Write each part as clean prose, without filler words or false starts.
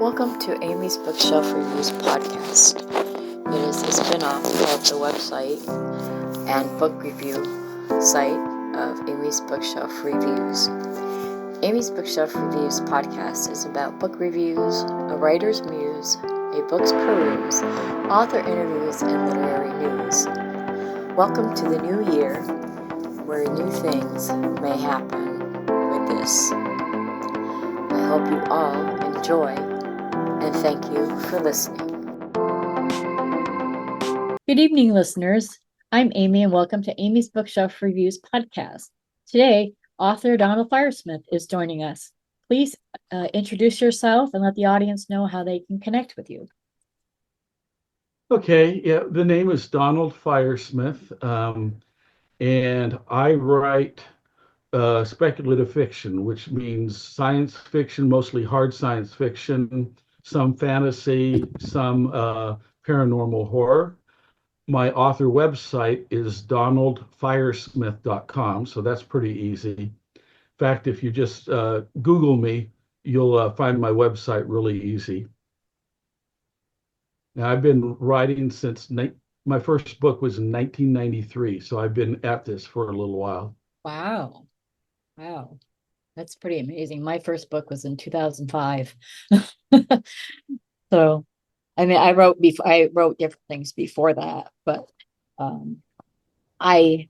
Welcome to Amy's Bookshelf Reviews podcast. It is a spin-off of the website and book review site of Amy's Bookshelf Reviews. Amy's Bookshelf Reviews podcast is about book reviews, a writer's muse, a book's peruse, author interviews, and literary news. Welcome to the new year, where new things may happen with this. I hope you all enjoy, and thank you for listening. Good evening, listeners. I'm Amy, and welcome to Amy's Bookshelf Reviews podcast. Today, author Donald Firesmith is joining us. Please introduce yourself and let the audience know how they can connect with you. Okay, yeah, the name is Donald Firesmith, and I write speculative fiction, which means science fiction, mostly hard science fiction, some fantasy, some paranormal horror. My author website is donaldfiresmith.com, so that's pretty easy. In fact, if you just Google me, you'll find my website really easy. Now, I've been writing since my first book was in 1993, so I've been at this for a little while. Wow. That's pretty amazing. My first book was in 2005. So, I mean, I wrote different things before that, but I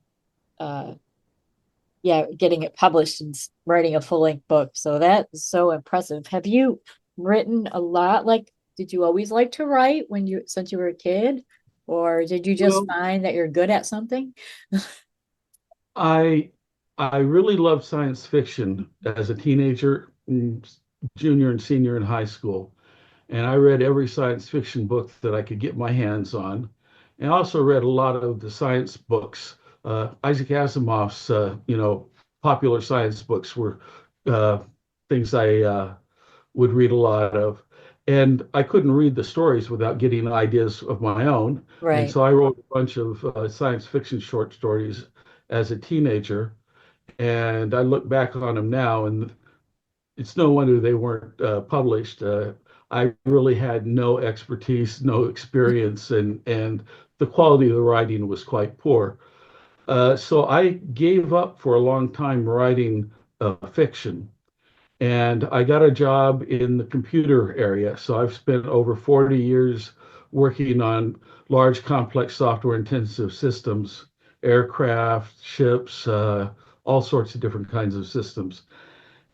getting it published and writing a full-length book. So that is so impressive. Have you written a lot? Like, did you always like to write since you were a kid? Or did you just Well, find that you're good at something? I I really loved science fiction as a teenager, junior and senior in high school, and I read every science fiction book that I could get my hands on, and I also read a lot of the science books. Isaac Asimov's, popular science books were uh, things I would read a lot of. And I couldn't read the stories without getting ideas of my own. And Right. so I wrote a bunch of science fiction short stories as a teenager. And I look back on them now, and it's no wonder they weren't published. I really had no expertise, no experience, and the quality of the writing was quite poor. So I gave up for a long time writing fiction. And I got a job in the computer area. So I've spent over 40 years working on large, complex software intensive systems, aircraft, ships, all sorts of different kinds of systems.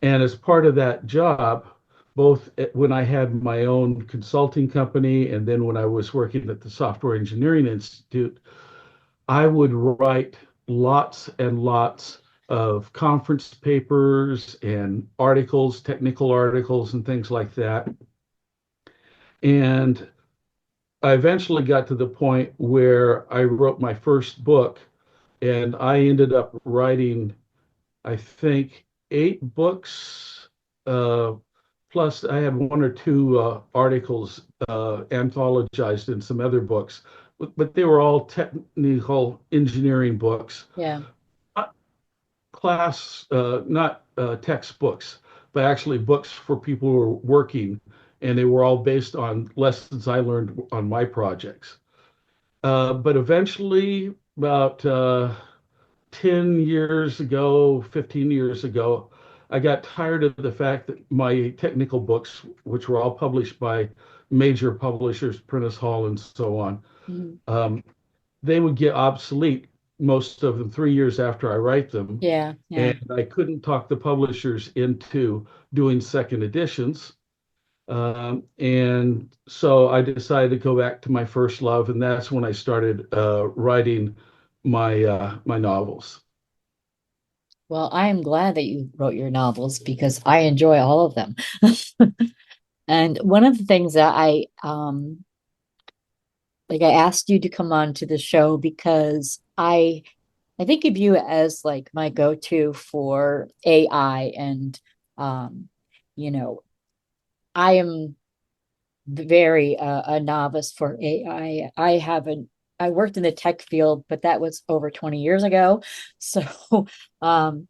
And as part of that job, both when I had my own consulting company and then when I was working at the Software Engineering Institute, I would write lots and lots of conference papers and articles, technical articles, and things like that. And I eventually got to the point where I wrote my first book, and I ended up writing, I think, 8 books. Plus, I had one or two articles anthologized in some other books, but they were all technical engineering books, Yeah. not not textbooks, but actually books for people who were working, and they were all based on lessons I learned on my projects. But eventually, about 10 years ago, 15 years ago, I got tired of the fact that my technical books, which were all published by major publishers, Prentice Hall and so on, Mhm. um, they would get obsolete, most of them 3 years after I write them. Yeah. Yeah. And I couldn't talk the publishers into doing second editions. And so I decided to go back to my first love, and that's when I started writing my novels. Well, I am glad that you wrote your novels because I enjoy all of them. And one of the things that I asked you to come on to the show because I think of you as like my go-to for AI and um you know I am very a novice for AI. I worked in the tech field, but that was over 20 years ago. So um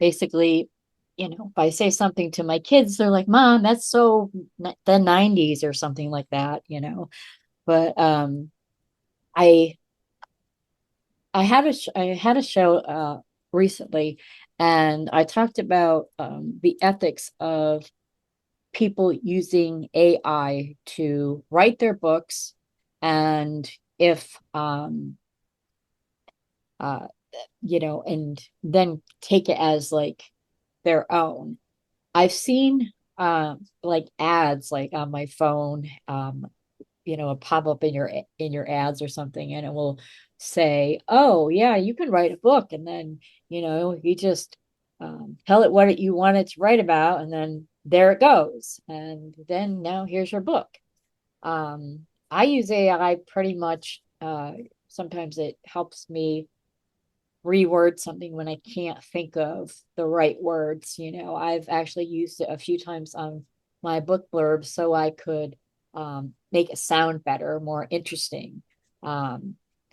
basically if I say something to my kids, they're like, Mom, that's so the 90s or something like that. But I I had a show recently, and I talked about the ethics of people using AI to write their books, and if uh and then take it as like their own. I've seen like ads like on my phone, a pop up in your ads or something, and it will say, "Oh yeah, you can write a book," and then you just tell it what you want it to write about, and then there it goes, and then now here's your book. I use AI pretty much. Sometimes it helps me reword something when I can't think of the right words. I've actually used it a few times on my book blurb so I could make it sound better, more interesting. Because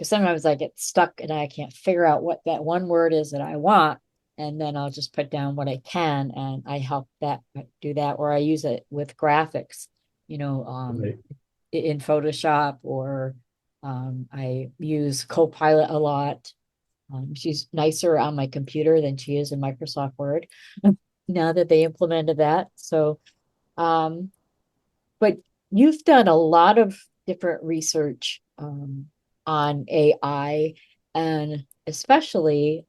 sometimes I get stuck and I can't figure out what that one word is that I want. And then I'll just put down what I can, and I help that do that, or I use it with graphics, you know, um, Right. in Photoshop, or I use Copilot a lot. She's nicer on my computer than she is in Microsoft Word now that they implemented that. So, um, but you've done a lot of different research on AI, and especially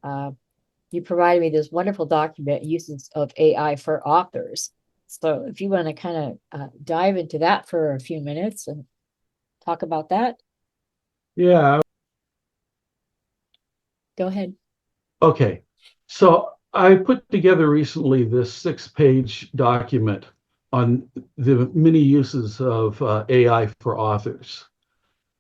you provided me this wonderful document, uses of AI for authors. So, if you want to kind of dive into that for a few minutes and talk about that, Yeah. go ahead. Okay. So I put together recently this 6-page document on the many uses of AI for authors.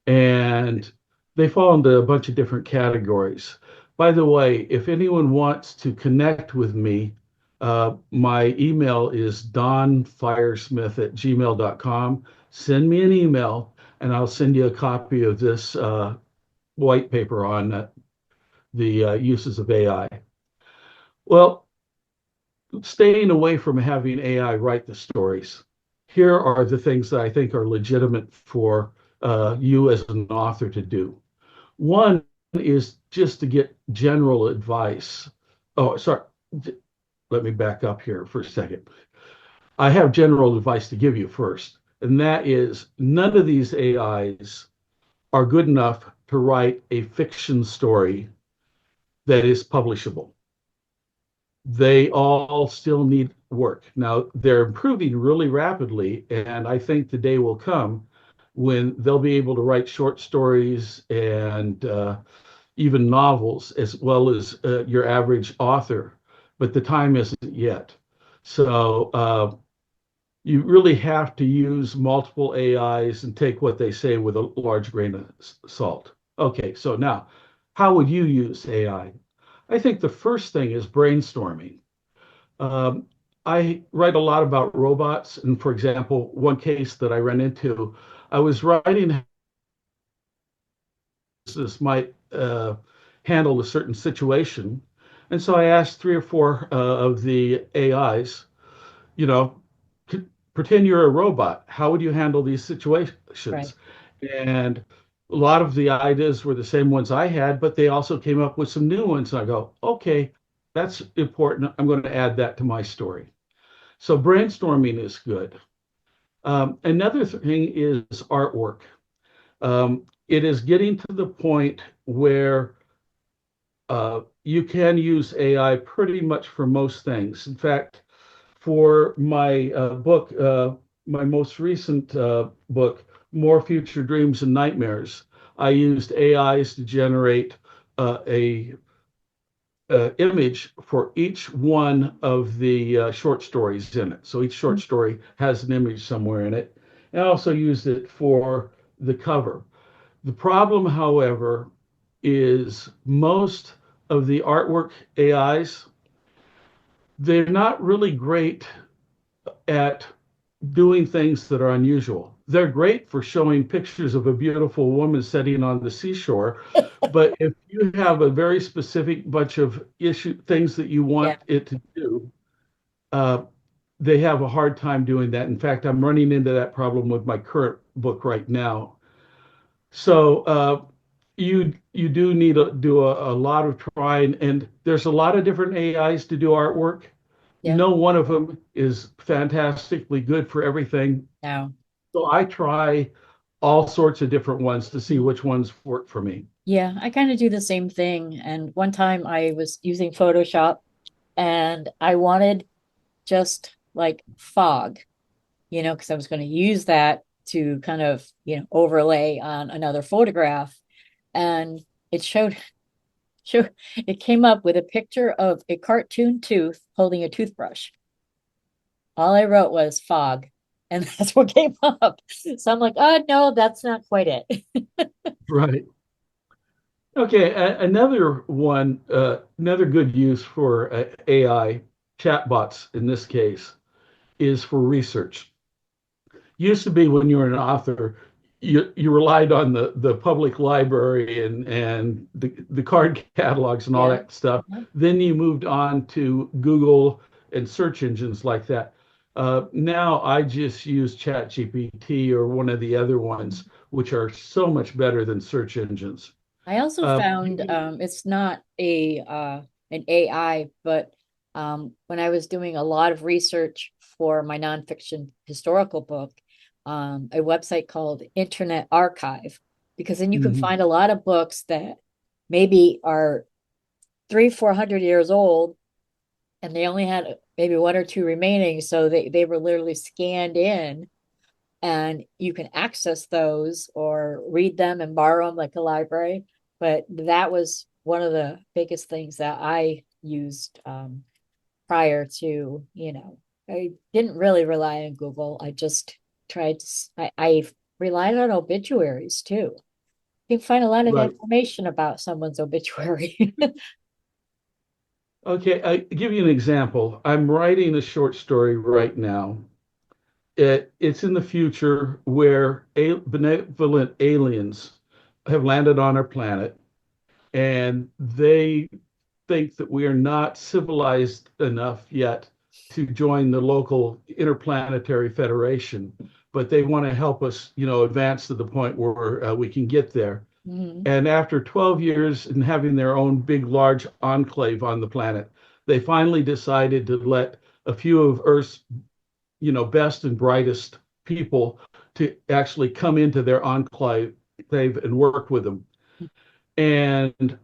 And they fall into a bunch of different categories. By the way, if anyone wants to connect with me, my email is donfiresmith@gmail.com. Send me an email, and I'll send you a copy of this white paper on the uses of AI. Well, staying away from having AI write the stories, here are the things that I think are legitimate for you as an author to do. One is just to get general advice. Oh, sorry. Let me back up here for a second. I have general advice to give you first, and that is none of these AIs are good enough to write a fiction story that is publishable. They all still need work. Now, they're improving really rapidly, and I think the day will come when they'll be able to write short stories and even novels as well as your average author, but the time isn't yet. So you really have to use multiple AIs and take what they say with a large grain of salt. Okay, so now, how would you use AI? I think the first thing is brainstorming. Um, I write a lot about robots, and for example, one case that I ran into, I was writing how this might handle a certain situation, and so I asked 3 or 4 of the AIs, you know, pretend you're a robot. How would you handle these Right. situations? And a lot of the ideas were the same ones I had, but they also came up with some new ones. I go, okay, that's important. I'm going to add that to my story. So brainstorming is good. Another thing is artwork. It is getting to the point where you can use AI pretty much for most things. In fact, for my book, my most recent book, More Future Dreams and Nightmares, I used AIs to generate a image for each one of the short stories in it. So each short story has an image somewhere in it. And I also used it for the cover. The problem, however, is most of the artwork AIs, they're not really great at doing things that are unusual. They're great for showing pictures of a beautiful woman sitting on the seashore, but if you have a very specific bunch of issue things that you Yeah. want it to do, uh, they have a hard time doing that. In fact, I'm running into that problem with my current book right now. So you do need to do a lot of trying, and there's a lot of different AIs to do artwork. Yeah. No one of them is fantastically good for everything. Now. So I try all sorts of different ones to see which ones work for me. Yeah, I kind of do the same thing. And one time I was using Photoshop and I wanted just like fog, because I was going to use that to kind of, overlay on another photograph. And it it came up with a picture of a cartoon tooth holding a toothbrush. All I wrote was fog, and that's what came up. So I'm like, oh no, that's not quite it. Right. Okay, another one, another good use for AI chatbots in this case is for research. Used to be when you were an author, you relied on the public library and the card catalogs and all Yeah. that stuff. Then you moved on to Google and search engines like that. Now I just use ChatGPT or one of the other ones, which are so much better than search engines. I also found it's not a an AI, but when I was doing a lot of research for my nonfiction historical book, a website called Internet Archive, because then you can Mhm. find a lot of books that maybe are 300, 400 years old, and they only had maybe one or two remaining, so they were literally scanned in, and you can access those or read them and borrow them like a library. But that was one of the biggest things that I used prior to, I didn't really rely on Google. I just tried to, I relied on obituaries too. You can find a lot of Right. information about someone's obituary. Okay, I give you an example. I'm writing a short story right now. It's in the future where benevolent aliens have landed on our planet, and they think that we are not civilized enough yet to join the local interplanetary federation, but they want to help us, advance to the point where we can get there. Mhm. And after 12 years and having their own big, large enclave on the planet, they finally decided to let a few of Earth's, best and brightest people to actually come into their enclave and work with them. And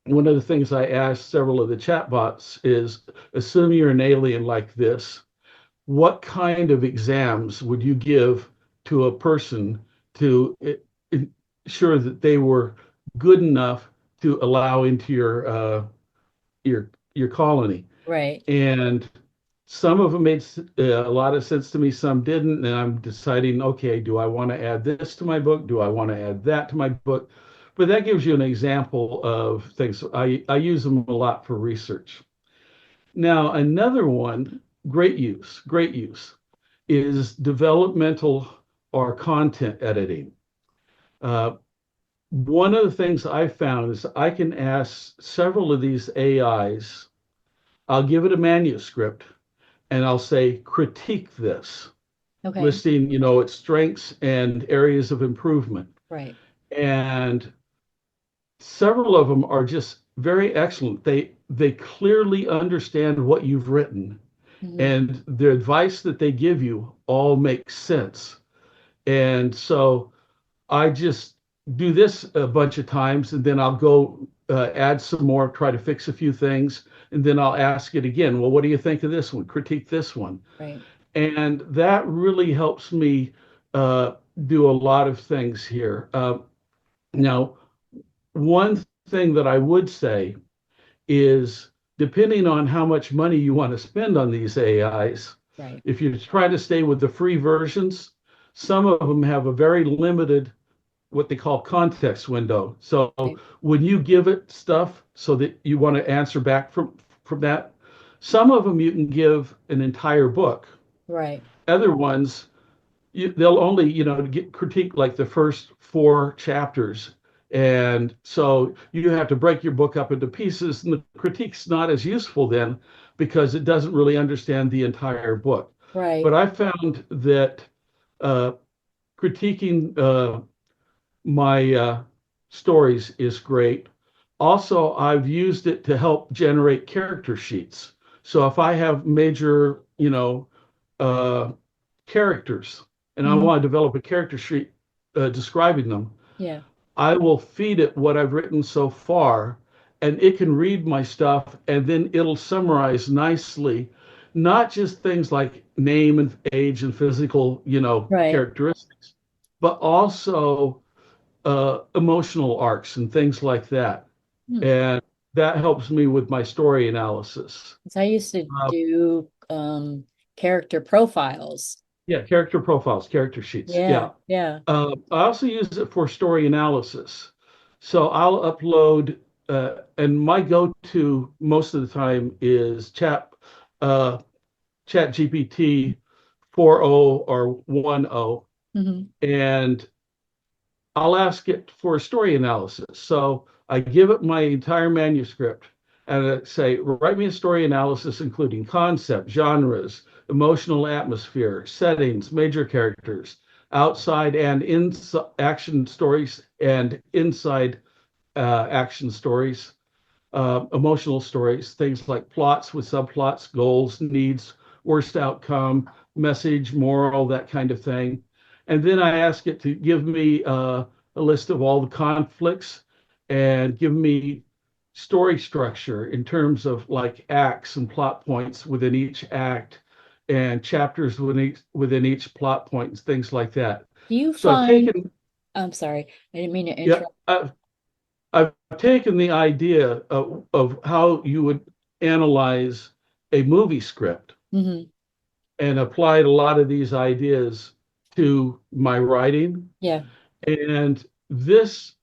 one of the things I asked several of the chatbots is, assume you're an alien like this, what kind of exams would you give to a person to ensure that they were good enough to allow into your colony? Right. And some of them made a lot of sense to me, some didn't. And I'm deciding, okay, do I want to add this to my book? Do I want to add that to my book? But that gives you an example of things. I use them a lot for research. Now, another one, great use, is developmental or content editing. Uh, One of the things I found is I can ask several of these AIs, I'll give it a manuscript and I'll say, critique this, Okay. listing, its strengths and areas of improvement. Right. And several of them are just very excellent. They clearly understand what you've written, Mhm. and the advice that they give you all makes sense. And so I just do this a bunch of times, and then I'll go add some more, try to fix a few things, and then I'll ask it again. Well, what do you think of this one? Critique this one. Right. And that really helps me uh, do a lot of things here. Now, one thing that I would say is depending on how much money you want to spend on these AIs, Right. if you try to stay with the free versions, some of them have a very limited what they call context window. So Right. when you give it stuff so that you want to answer back from that, some of them you can give an entire book. Right. Other ones they'll only get critique like the first four chapters, and so you have to break your book up into pieces, and the critique's not as useful then. because it doesn't really understand the entire book. Right. But I found that uh, critiquing my stories is great. Also, I've used it to help generate character sheets. So if I have major, uh, characters and I Hmm. want to develop a character sheet describing them, Yeah. I will feed it what I've written so far, and it can read my stuff, and then it'll summarize nicely, not just things like name and age and physical, Right. characteristics, but also emotional arcs and things like that. Hmm. And that helps me with my story analysis. 'Cause I used to Uh, do character profiles. yeah, character profiles, character sheets. Yeah. Yeah. Yeah. I also use it for story analysis. So I'll upload, and my go-to most of the time is uh, Chat GPT 4.0 or 1.0, Hmm. and I'll ask it for a story analysis. So I give it my entire manuscript and I say, write me a story analysis including concept, genres, emotional atmosphere, settings, major characters, outside and inside action stories and inside action stories, emotional stories, things like plots with subplots, goals, needs, worst outcome, message, moral, that kind of thing. And then I ask it to give me a list of all the conflicts and give me story structure in terms of like acts and plot points within each act and chapters within each plot point and things like that. Do you So I've find, taken, I'm sorry, I didn't mean to yeah, interrupt. I've taken the idea of how you would analyze a movie script Hmm. and applied a lot of these ideas to my writing. Yeah. And this,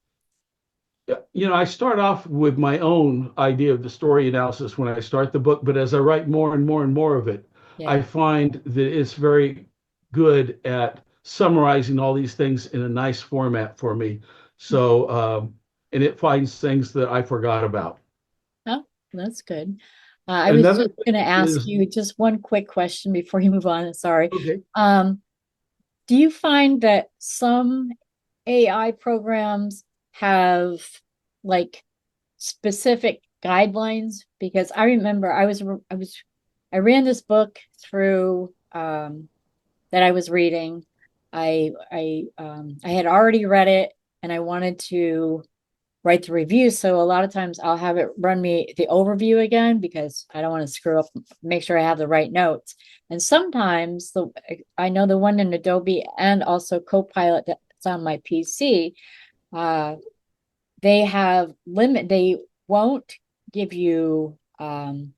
I start off with my own idea of the story analysis when I start the book, but as I write more and more and more of it, Yeah. I find that it's very good at summarizing all these things in a nice format for me. So, and it finds things that I forgot about. Oh, that's good. I was Another just thing going to ask is, you just one quick question before you move on. Sorry. okay, Um, do you find that some AI programs have like specific guidelines? Because I remember I ran this book through that I was reading. I had already read it and I wanted to write the review. So a lot of times I'll have it run me the overview again because I don't want to screw up, make sure I have the right notes. And sometimes I know the one in Adobe and also Copilot that's on my PC, uh, they won't give you an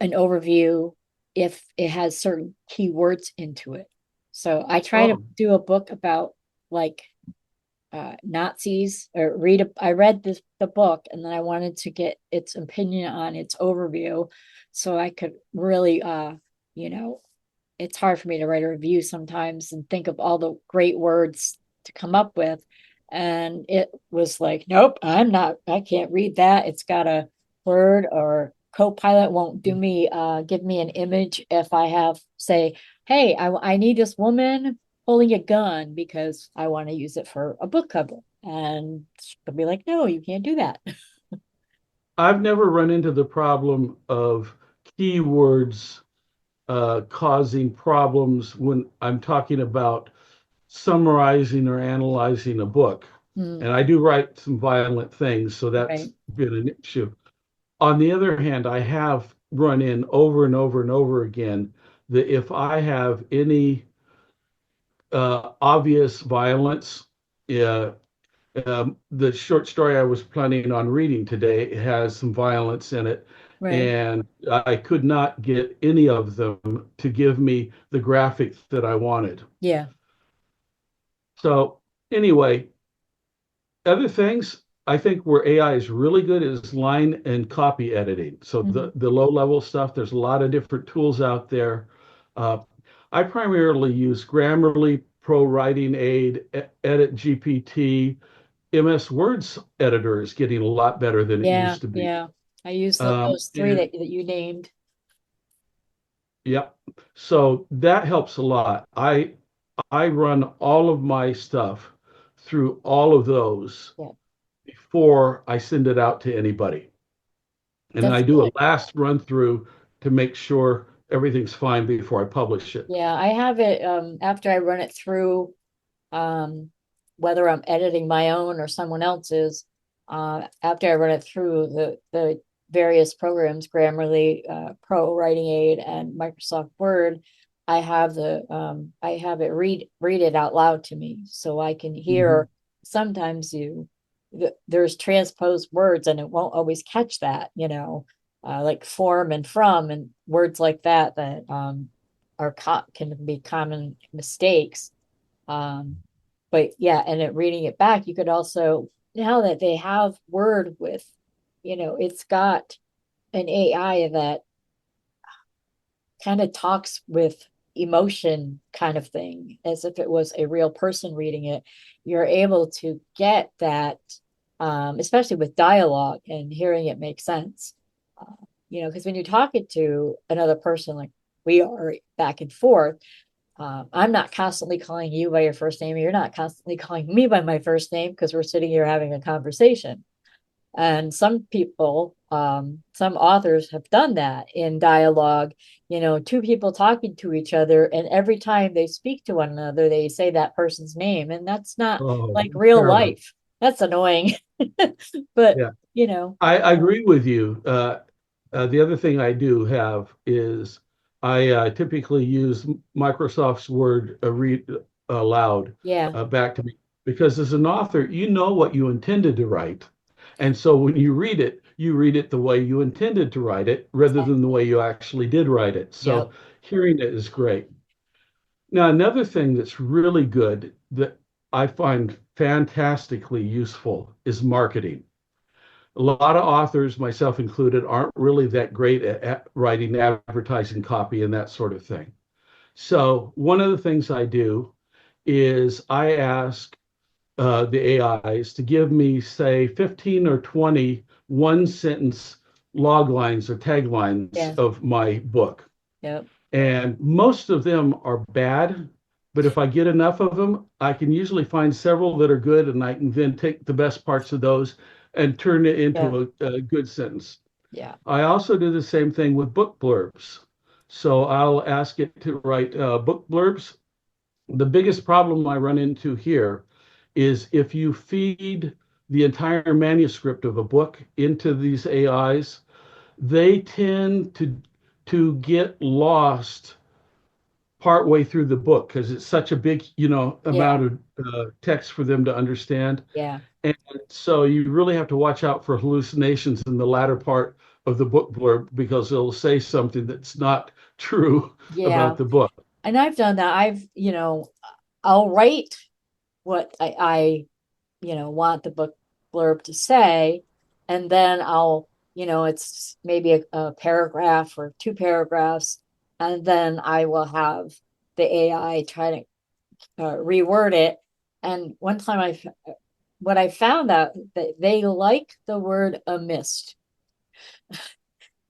overview if it has certain keywords into it. So I try to oh, do a book about like Nazis or I read the book and then I wanted to get its opinion on its overview so I could really you know it's hard for me to write a review sometimes and think of all the great words to come up with, and it was like, nope, I can't read that. It's got a word, or Copilot won't give me an image if I have say, hey, I need this woman holding a gun because I want to use it for a book cover, and they'll be like, no, you can't do that. I've never run into the problem of keywords causing problems when I'm talking about summarizing or analyzing a book. Hmm. And I do write some violent things, so Right. that's been an issue. On the other hand, I have run in over and over and over again that if I have any obvious violence, uh, the short story I was planning on reading today has some violence in it, Right. and I could not get any of them to give me the graphics that I wanted. Yeah. So, anyway, other things I think where AI is really good is line and copy editing. So, Hmm. the low level stuff, there's a lot of different tools out there. Uh, I primarily use Grammarly, Pro Writing Aid, Edit GPT. MS Word's editor is getting a lot better than it Yeah. used to be. Yeah. I use those three And that you named. yep. So that helps a lot. I run all of my stuff through all of those Yeah, before I send it out to anybody. And then I that's do a good. last run through to make sure everything's fine before I publish it. Yeah, I have it after I run it through, um, whether I'm editing my own or someone else's, after I run it through the various programs, Grammarly, Pro Writing Aid, and Microsoft Word, I have it read it out loud to me so I can Mhm. hear. Sometimes there's transposed words and it won't always catch that, like form and from and words like that that can be common mistakes. Um, but yeah, and reading it back, you could also, now that they have Word with, it's got an AI that kind of talks with emotion kind of thing, as if it was a real person reading it. You're able to get that, especially with dialogue and hearing it make sense. Uh, because when you're talking to another person, like we are back and forth, I'm not constantly calling you by your first name. You're not constantly calling me by my first name because we're sitting here having a conversation. And some people, some authors have done that in dialogue, two people talking to each other, and every time they speak to one another, they say that person's name. And that's not Oh, like real terrible. life. That's annoying. But, Yeah, you know, I agree with you. The other thing I do have is I typically use Microsoft's Word read aloud yeah, back to me because as an author, you know what you intended to write. And so when you read it the way you intended to write it rather than the way you actually did write it. yeah, So hearing it is great. Now, another thing that's really good that I find fantastically useful is marketing. A lot of authors, myself included, aren't really that great at writing advertising copy and that sort of thing. So one of the things I do is I ask the AIs to give me, say, 15 or 20 one sentence log lines or taglines yeah, of my book. yeah, And most of them are bad, but if I get enough of them, I can usually find several that are good, and I can then take the best parts of those and turn it yeah, into a good sentence. yeah, I also do the same thing with book blurbs. So I'll ask it to write book blurbs. The biggest problem I run into here is if you feed the entire manuscript of a book into these AIs, they tend to get lost partway through the book because it's such a big, yeah, amount of text for them to understand. yeah, And so you really have to watch out for hallucinations in the latter part of the book blurb because it'll say something that's not true yeah. about the book. And I've done that. I'll write what I want the book blurb to say, and then it's maybe a paragraph or two paragraphs, and then I will have the AI try to reword it. And one time what I found out that they like the word amist,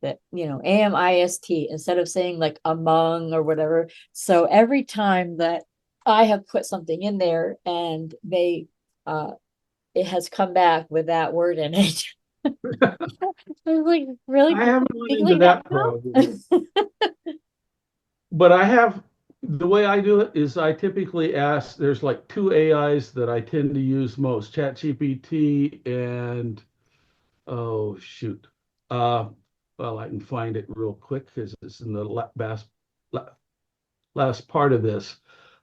that amist, instead of saying like among or whatever. So every time that I have put something in there and uh it has come back with that word in it. I was like, really? I People haven't run speak into like that that now? problem, but the way I do it is I typically ask, there's like two AIs that I tend to use most, ChatGPT and oh shoot. Uh, well, I can find it real quick because it's in the la- last part of this.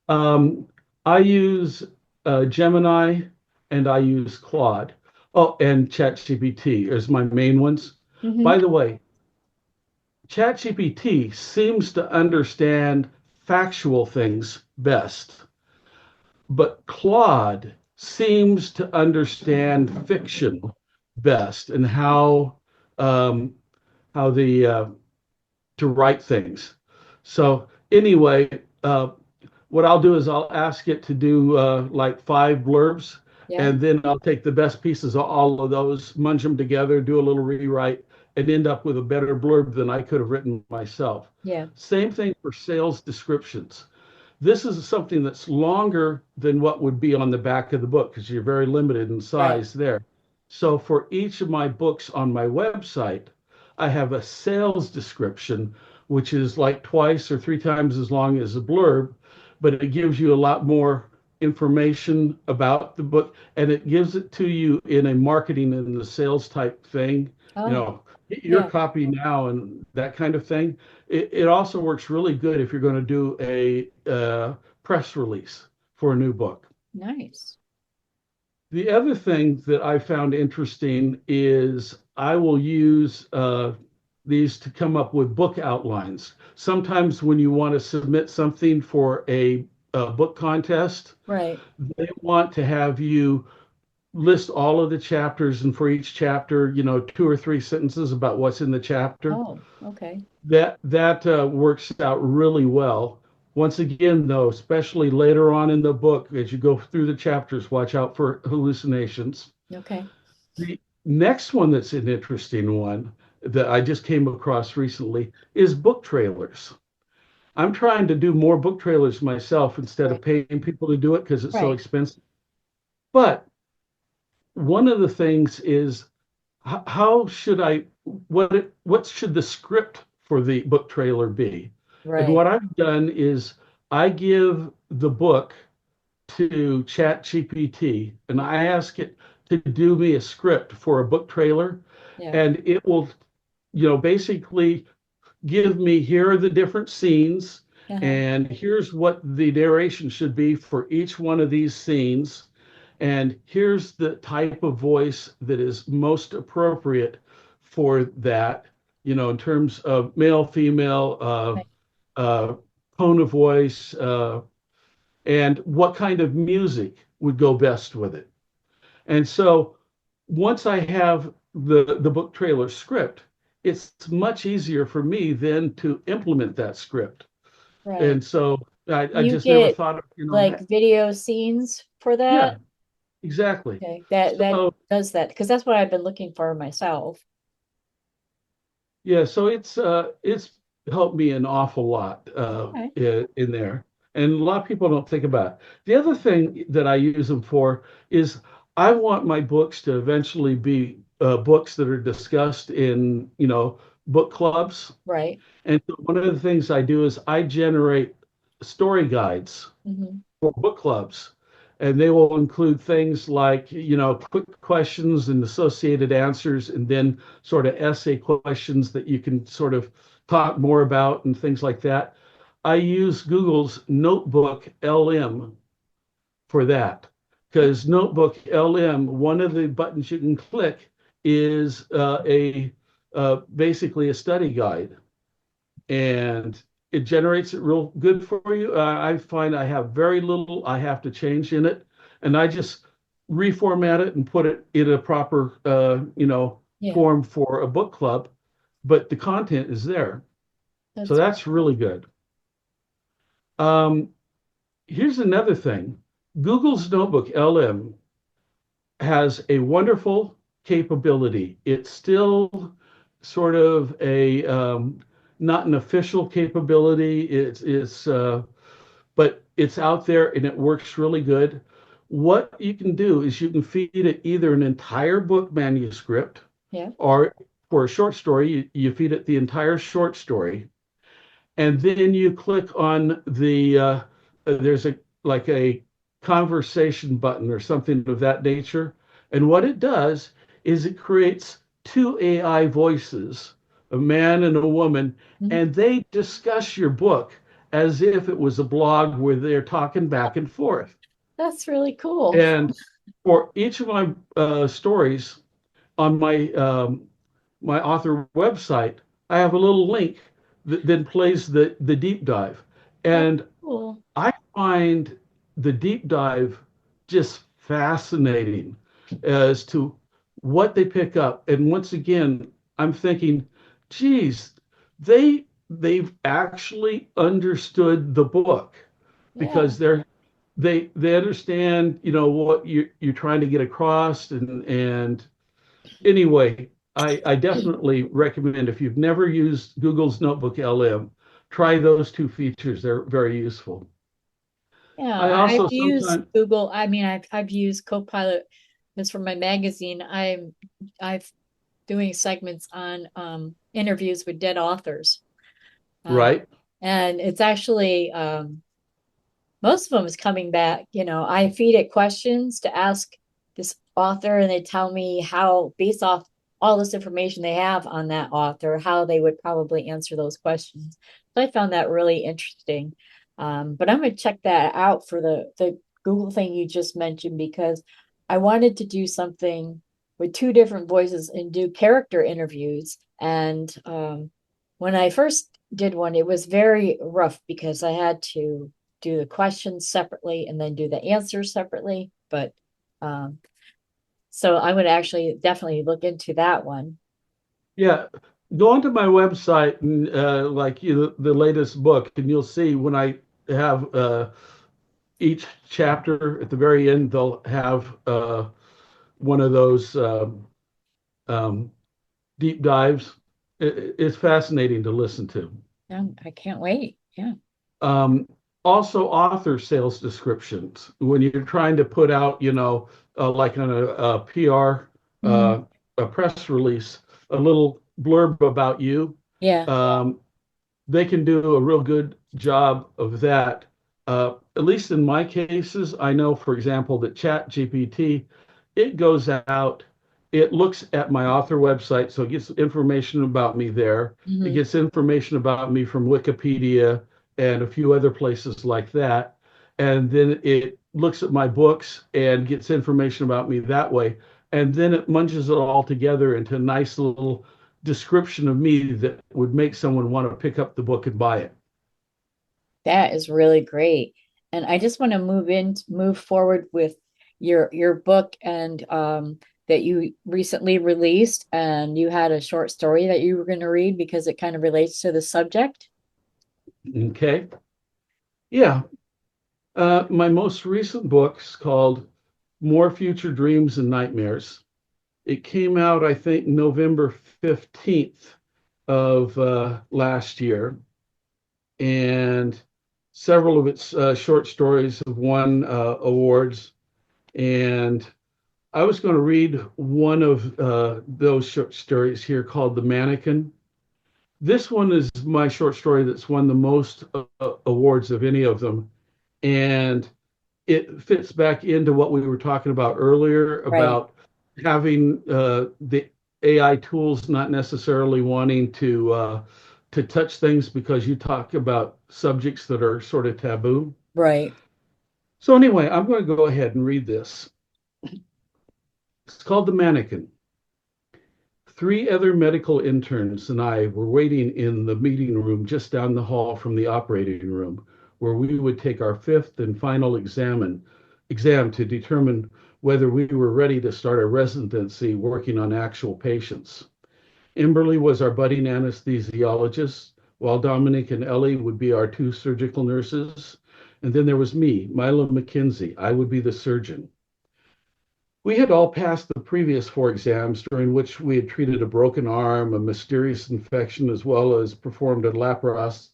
Um, I use Gemini and I use Claude. Oh, and ChatGPT is my main ones. Hmm. By the way, ChatGPT seems to understand factual things best, but Claude seems to understand fiction best and um, how the to write things. So anyway, what I'll do is I'll ask it to do like five blurbs, Yeah. and then I'll take the best pieces of all of those, munch them together, do a little rewrite, and end up with a better blurb than I could have written myself. Yeah. Same thing for sales descriptions. This is something that's longer than what would be on the back of the book because you're very limited in Right. size there. So for each of my books on my website, I have a sales description, which is like twice or three times as long as a blurb, but it gives you a lot more information about the book and it gives it to you in a marketing and the sales type thing. You Oh, know, get your yeah. copy now and that kind of thing. It also works really good if you're going to do a press release for a new book. Nice. The other thing that I found interesting is I will use these to come up with book outlines. Sometimes when you want to submit something for a book contest, Right. they want to have you list all of the chapters and for each chapter, two or three sentences about what's in the chapter. Oh, okay. That works out really well. Once again, though, especially later on in the book, as you go through the chapters, watch out for hallucinations. Okay. The next one that's an interesting one that I just came across recently is book trailers. I'm trying to do more book trailers myself instead of Right. paying people to do it because it's so Right. expensive. But one of the things is how should what should the script for the book trailer be? And Right. what I've done is I give the book to ChatGPT and I ask it to do me a script for a book trailer, Yeah. and it will, basically give me here are the different scenes, Uh-huh. and here's what the narration should be for each one of these scenes. And here's the type of voice that is most appropriate for that, in terms of male, female, Right. uh, tone of voice, and what kind of music would go best with it. And so once I have the book trailer script, it's much easier for me then to implement that script. Right. And so I You just never get thought of, like video scenes for yeah, that? exactly. Okay. That So does that because that's what I've been looking for myself. yeah, so it's helped me an awful lot Okay. in there. And a lot of people don't think about it. The other thing that I use them for is I want my books to eventually be books that are discussed in, book clubs. Right. And so one of the things I do is I generate story guides Hmm. for book clubs. And they will include things like, quick questions and associated answers, and then sort of essay questions that you can sort of talk more about and things like that. I use Google's Notebook LM for that because Notebook LM, one of the buttons you can click is a basically a study guide, and it generates it real good for you. I find I have very little I have to change in it, and I just reformat it and put it in a proper, Yeah. form for a book club, but the content is there. So That's that's really good. Um, Here's another thing. Google's Notebook LM has a wonderful capability. It's still sort of a not an official capability. But it's out there and it works really good. What you can do is you can feed it either an entire book manuscript, yeah. or for a short story, you feed it the entire short story, and then you click on there's a like a conversation button or something of that nature, and what it does is it creates two AI voices, a man and a woman, Mhm. and they discuss your book as if it was a blog where they're talking back and forth. That's really cool. And for each of my stories on my author website, I have a little link that then plays the deep dive. That's And cool. I find the deep dive just fascinating as to what they pick up. And once again, I'm thinking, geez, they've actually understood the book Yeah. because they understand, what you're trying to get across. And anyway, I definitely recommend if you've never used Google's Notebook LM, try those two features. They're very useful. Yeah, I I've also used sometimes, Google. I mean, I've used Copilot. That's for my magazine. I've doing segments on interviews with dead authors. Uh, right? and it's actually most of them is coming back. I feed it questions to ask this author, and they tell me how, based off all this information they have on that author, how they would probably answer those questions. So I found that really interesting. But I'm going to check that out for the Google thing you just mentioned, because I wanted to do something with two different voices and do character interviews. And when I first did one, it was very rough because I had to do the questions separately and then do the answers separately. But um, so I would actually definitely look into that one. Yeah. Go onto my website and like the latest book, and you'll see when I have each chapter at the very end, they'll have one of those um, deep dives. It's fascinating to listen to. Yeah, I can't wait. Yeah. Um, Also, author sales descriptions. When you're trying to put out, like on a PR, Mhm. a press release, a little blurb about you, Yeah. um, they can do a real good job of that. At least in my cases, I know, for example, that ChatGPT, it goes out, it looks at my author website, so it gets information about me there. It Mhm. gets information about me from Wikipedia and a few other places like that. And then it looks at my books and gets information about me that way. And then it munches it all together into a nice little description of me that would make someone want to pick up the book and buy it. That is really great. And I just want to move forward with your book, and that you recently released, and you had a short story that you were going to read because it kind of relates to the subject. Okay. Yeah. My most recent book's called More Future Dreams and Nightmares. It came out, I think, November 15th of last year. And several of its short stories have won awards. And I was going to read one of those short stories here called The Mannequin. This one is my short story that's won the most awards of any of them. And it fits back into what we were talking about earlier Right. about having the AI tools not necessarily wanting to touch things because you talk about subjects that are sort of taboo. Right. So anyway, I'm going to go ahead and read this. It's called The Mannequin. Three other medical interns and I were waiting in the meeting room just down the hall from the operating room, where we would take our fifth and final exam to determine whether we were ready to start a residency working on actual patients. Emberly was our budding anesthesiologist, while Dominic and Ellie would be our two surgical nurses. And then there was me, Mila McKenzie. I would be the surgeon. We had all passed the previous four exams, during which we had treated a broken arm, a mysterious infection, as well as performed a laparoscopy,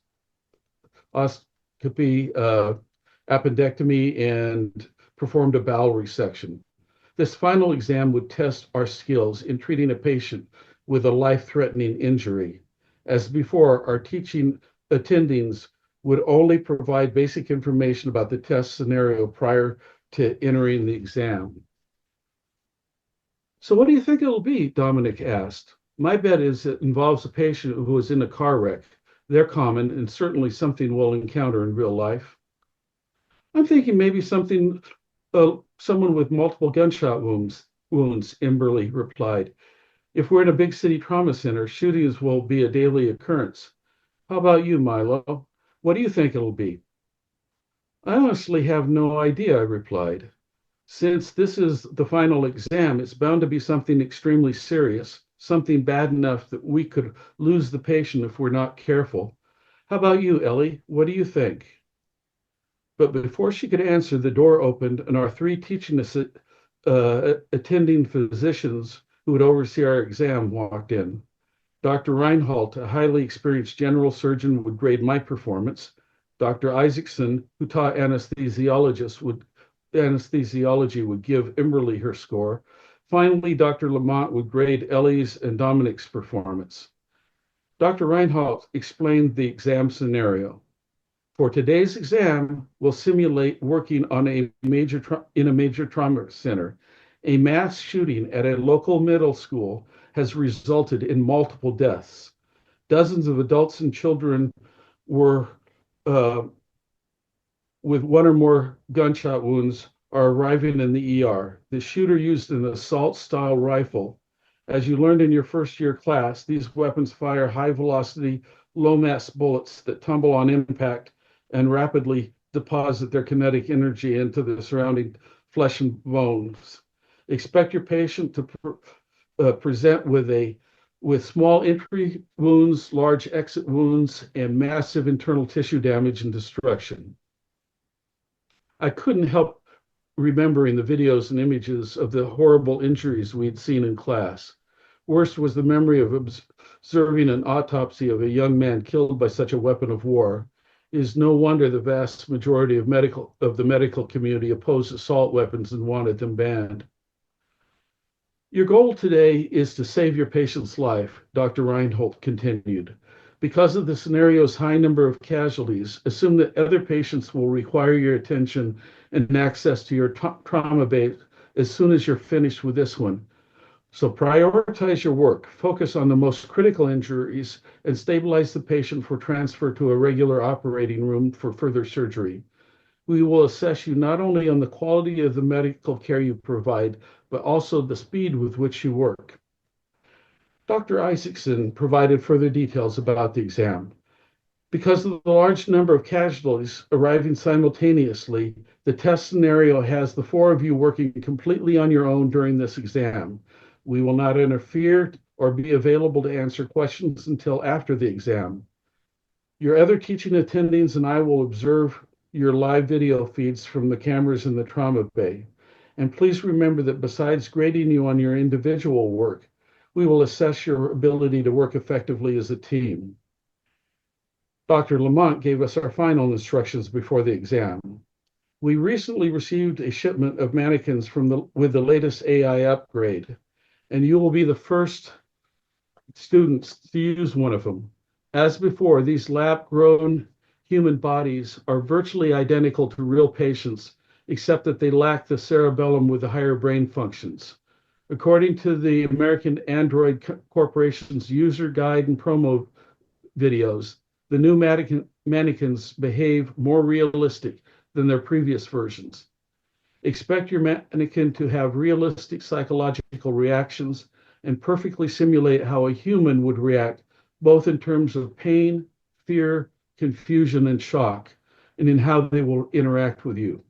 appendectomy, and performed a bowel resection. This final exam would test our skills in treating a patient with a life-threatening injury. As before, our teaching attendings would only provide basic information about the test scenario prior to entering the exam. So what do you think it'll be? Dominic asked. My bet is it involves a patient who was in a car wreck. They're common and certainly something we'll encounter in real life. I'm thinking maybe someone with multiple gunshot wounds, Emberly replied. If we're in a big city trauma center, shootings will be a daily occurrence. How about you, Milo? What do you think it'll be? I honestly have no idea, I replied. Since this is the final exam, it's bound to be something extremely serious, something bad enough that we could lose the patient if we're not careful. How about you, Ellie? What do you think? But before she could answer, the door opened and our three teaching attending physicians who would oversee our exam, walked in. Dr. Reinhold, a highly experienced general surgeon, would grade my performance. Dr. Isaacson, who taught anesthesiology, would give Imberly her score. Finally, Dr. Lamont would grade Ellie's and Dominic's performance. Dr. Reinhold explained the exam scenario. For today's exam, we'll simulate working on in a major trauma center. A mass shooting at a local middle school has resulted in multiple deaths. Dozens of adults and children were with one or more gunshot wounds are arriving in the ER. The shooter used an assault-style rifle. As you learned in your first-year class, these weapons fire high-velocity, low-mass bullets that tumble on impact and rapidly deposit their kinetic energy into the surrounding flesh and bones. Expect your patient to present with small entry wounds, large exit wounds, and massive internal tissue damage and destruction. I couldn't help remembering the videos and images of the horrible injuries we'd seen in class. Worst was the memory of observing an autopsy of a young man killed by such a weapon of war. It is no wonder the vast majority of the medical community opposed assault weapons and wanted them banned. Your goal today is to save your patient's life, Dr. Reinhold continued. Because of the scenario's high number of casualties, assume that other patients will require your attention and access to your trauma base as soon as you're finished with this one. So prioritize your work, focus on the most critical injuries, and stabilize the patient for transfer to a regular operating room for further surgery. We will assess you not only on the quality of the medical care you provide, but also the speed with which you work. Dr. Isaacson provided further details about the exam. Because of the large number of casualties arriving simultaneously, the test scenario has the four of you working completely on your own during this exam. We will not interfere or be available to answer questions until after the exam. Your other teaching attendings and I will observe your live video feeds from the cameras in the trauma bay. And please remember that besides grading you on your individual work, we will assess your ability to work effectively as a team. Dr. Lamont gave us our final instructions before the exam. We recently received a shipment of mannequins with the latest AI upgrade, and you will be the first students to use one of them. As before, these lab-grown human bodies are virtually identical to real patients, except that they lack the cerebellum with the higher brain functions. According to the American Android Corporation's user guide and promo videos, the new mannequins behave more realistic than their previous versions. Expect your mannequin to have realistic psychological reactions and perfectly simulate how a human would react, both in terms of pain, fear, confusion, and shock, and in how they will interact with you.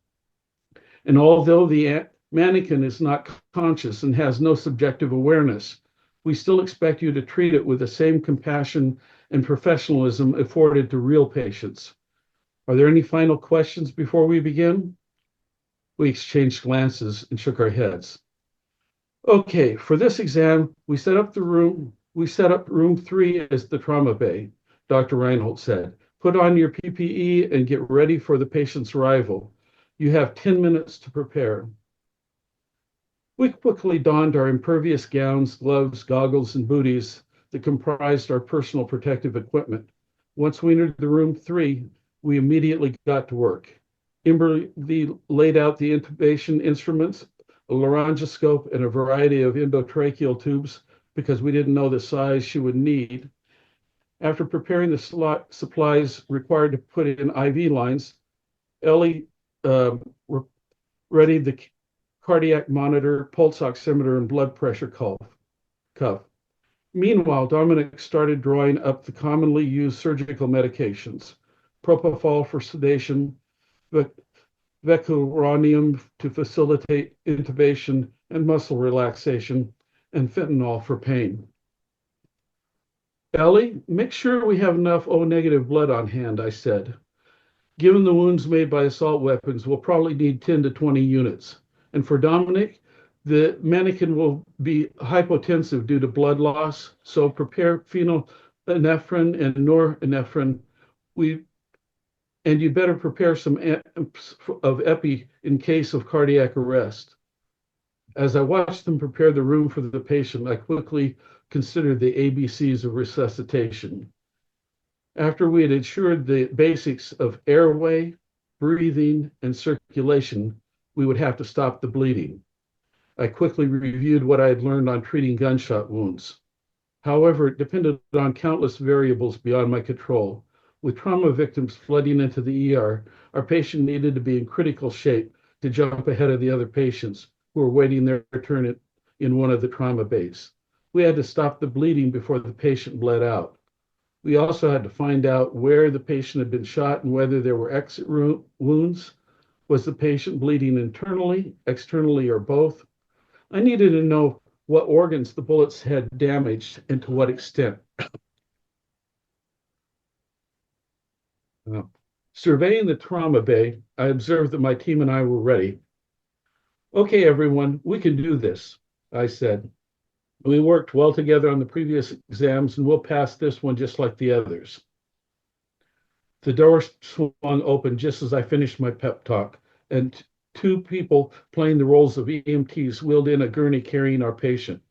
And although the mannequin is not conscious and has no subjective awareness, we still expect you to treat it with the same compassion and professionalism afforded to real patients. Are there any final questions before we begin? We exchanged glances and shook our heads. Okay, for this exam, we set up room 3 as the trauma bay, Dr. Reinhold said. Put on your PPE and get ready for the patient's arrival. You have 10 minutes to prepare. We quickly donned our impervious gowns, gloves, goggles, and booties that comprised our personal protective equipment. Once we entered the room 3, we immediately got to work. Imberly laid out the intubation instruments, a laryngoscope, and a variety of endotracheal tubes because we didn't know the size she would need. After preparing the supplies required to put in IV lines, Ellie readied the cardiac monitor, pulse oximeter, and blood pressure cuff. Meanwhile, Dominic started drawing up the commonly used surgical medications: propofol for sedation, vecuronium to facilitate intubation and muscle relaxation, and fentanyl for pain. Ellie, make sure we have enough O-negative blood on hand, I said. Given the wounds made by assault weapons, we'll probably need 10 to 20 units. And for Dominic, The mannequin will be hypotensive due to blood loss, so prepare phenylephrine and norepinephrine. We and you better prepare some of epi in case of cardiac arrest. As I watched them prepare the room for the patient, I quickly considered the ABCs of resuscitation. After we had ensured the basics of airway, breathing, and circulation, we would have to stop the bleeding. I quickly reviewed what I had learned on treating gunshot wounds. However, it depended on countless variables beyond my control. With trauma victims flooding into the ER, our patient needed to be in critical shape to jump ahead of the other patients who were waiting their turn in one of the trauma bays. We had to stop the bleeding before the patient bled out. We also had to find out where the patient had been shot and whether there were exit wounds. Was the patient bleeding internally, externally, or both? I needed to know what organs the bullets had damaged and to what extent. Surveying the trauma bay, I observed that my team and I were ready. Okay, everyone, we can do this, I said. We worked well together on the previous exams, and we'll pass this one just like the others. The door swung open just as I finished my pep talk, and two people playing the roles of EMTs wheeled in a gurney carrying our patient.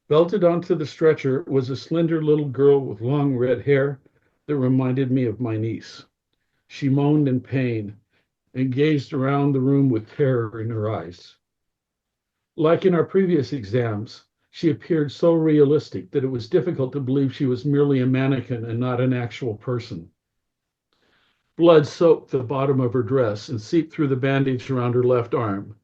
Belted onto the stretcher was a slender little girl with long red hair that reminded me of my niece. She moaned in pain and gazed around the room with terror in her eyes. Like in our previous exams, she appeared so realistic that it was difficult to believe she was merely a mannequin and not an actual person. Blood soaked the bottom of her dress and seeped through the bandage around her left arm.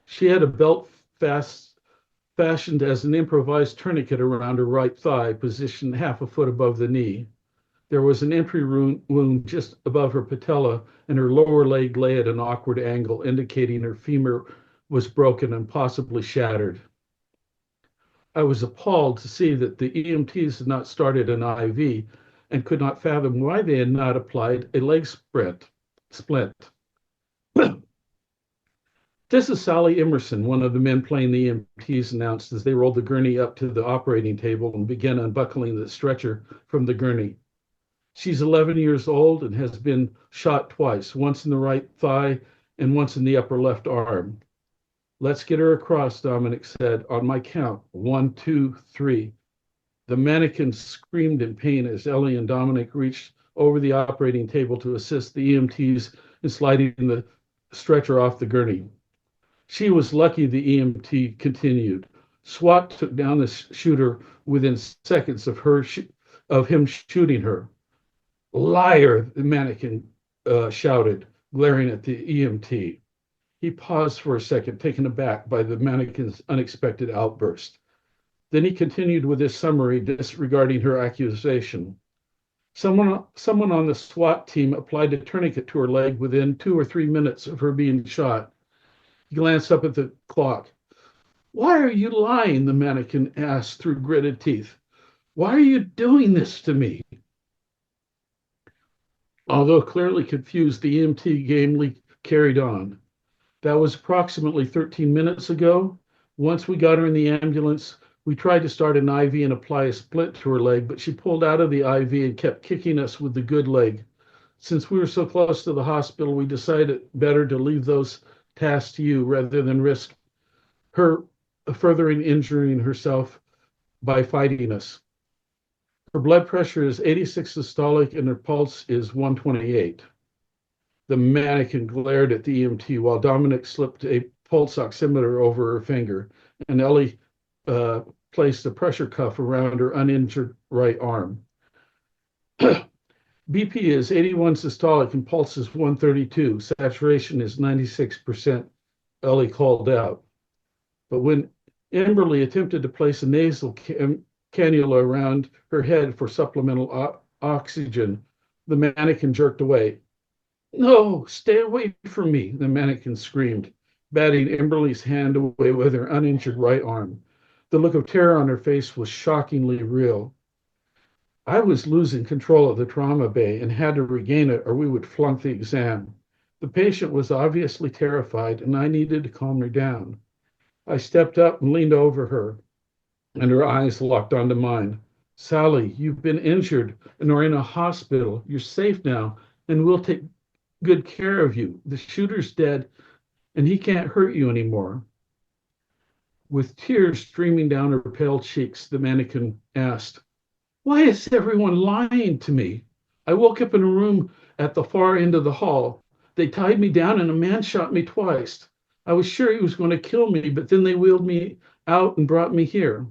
She had a belt fashioned as an improvised tourniquet around her right thigh, positioned half a foot above the knee. There was an entry wound just above her patella, and her lower leg lay at an awkward angle, indicating her femur was broken and possibly shattered. I was appalled to see that the EMTs had not started an IV and could not fathom why they had not applied a leg splint. This is Sally Emerson, one of the men playing the EMTs, announced as they rolled the gurney up to the operating table and began unbuckling the stretcher from the gurney. She's 11 years old and has been shot twice, once in the right thigh and once in the upper left arm. Let's get her across, Dominic said. On my count, 1, 2, 3. The mannequin screamed in pain as Ellie and Dominic reached over the operating table to assist the EMTs in sliding the stretcher off the gurney. She was lucky, the EMT continued. SWAT took down the shooter within seconds of him shooting her. Liar, the mannequin shouted, glaring at the EMT. He paused for a second, taken aback by the mannequin's unexpected outburst. Then he continued with his summary disregarding her accusation. Someone on the SWAT team applied a tourniquet to her leg within 2 or 3 minutes of her being shot. He glanced up at the clock. Why are you lying? The mannequin asked through gritted teeth. Why are you doing this to me? Although clearly confused, the EMT gamely carried on. That was approximately 13 minutes ago. Once we got her in the ambulance, we tried to start an IV and apply a splint to her leg, but she pulled out of the IV and kept kicking us with the good leg. Since we were so close to the hospital, we decided better to leave those tasks to you rather than risk her furthering injuring herself by fighting us. Her blood pressure is 86 systolic and her pulse is 128. The mannequin glared at the EMT while Dominic slipped a pulse oximeter over her finger, and Ellie placed a pressure cuff around her uninjured right arm. BP is 81 systolic and pulse is 132. Saturation is 96%, Ellie called out. But when Emberly attempted to place a nasal cannula around her head for supplemental oxygen, the mannequin jerked away. No, stay away from me, the mannequin screamed, batting Emberly's hand away with her uninjured right arm. The look of terror on her face was shockingly real. I was losing control of the trauma bay and had to regain it or we would flunk the exam. The patient was obviously terrified and I needed to calm her down. I stepped up and leaned over her, and her eyes locked onto mine. Sally, you've been injured and are in a hospital. You're safe now, and we'll take good care of you. The shooter's dead, and he can't hurt you anymore. With tears streaming down her pale cheeks, the mannequin asked, why is everyone lying to me? I woke up in a room at the far end of the hall. They tied me down and a man shot me twice. I was sure he was going to kill me, but then they wheeled me out and brought me here.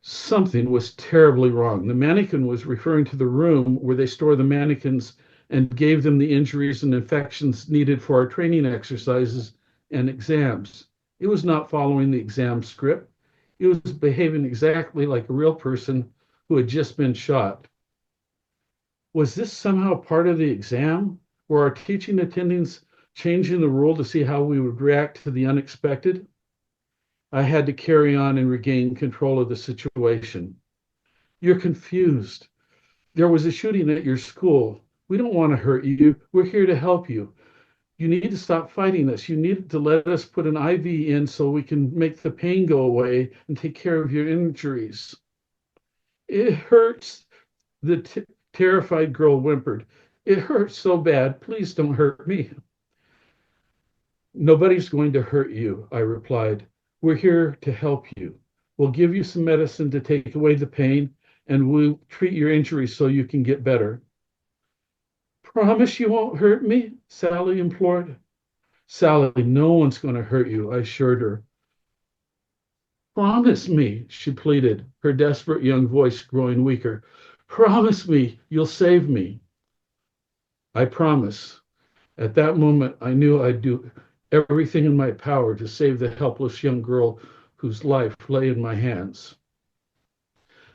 Something was terribly wrong. The mannequin was referring to the room where they store the mannequins and gave them the injuries and infections needed for our training exercises and exams. It was not following the exam script. It was behaving exactly like a real person who had just been shot. Was this somehow part of the exam? Were our teaching attendings changing the rule to see how we would react to the unexpected? I had to carry on and regain control of the situation. You're confused. There was a shooting at your school. We don't want to hurt you. We're here to help you. You need to stop fighting us. You need to let us put an IV in so we can make the pain go away and take care of your injuries. It hurts, the terrified girl whimpered. It hurts so bad. Please don't hurt me. Nobody's going to hurt you, I replied. We're here to help you. We'll give you some medicine to take away the pain, and we'll treat your injuries so you can get better. Promise you won't hurt me? Sally implored. Sally, no one's going to hurt you, I assured her. Promise me, she pleaded, her desperate young voice growing weaker. Promise me you'll save me. I promise. At that moment, I knew I'd do everything in my power to save the helpless young girl whose life lay in my hands.